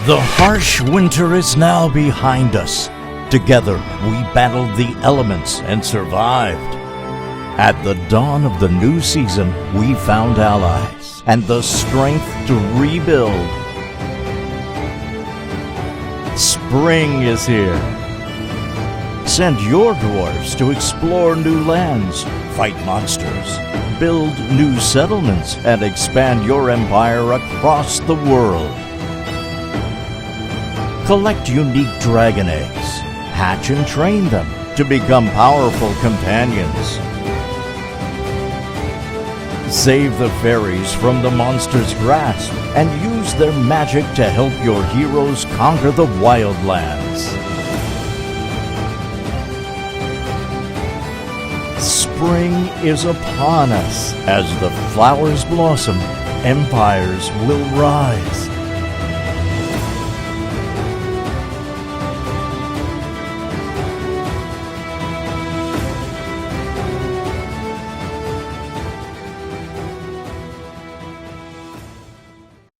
The harsh winter is now behind us. Together, we battled the elements and survived. At the dawn of the new season, we found allies and the strength to rebuild. Spring is here. Send your dwarves to explore new lands, fight monsters, build new settlements, and expand your empire across the world. Collect unique dragon eggs, hatch and train them to become powerful companions. Save the fairies from the monster's grasp and use their magic to help your heroes conquer the wildlands. Spring is upon us. As the flowers blossom, empires will rise.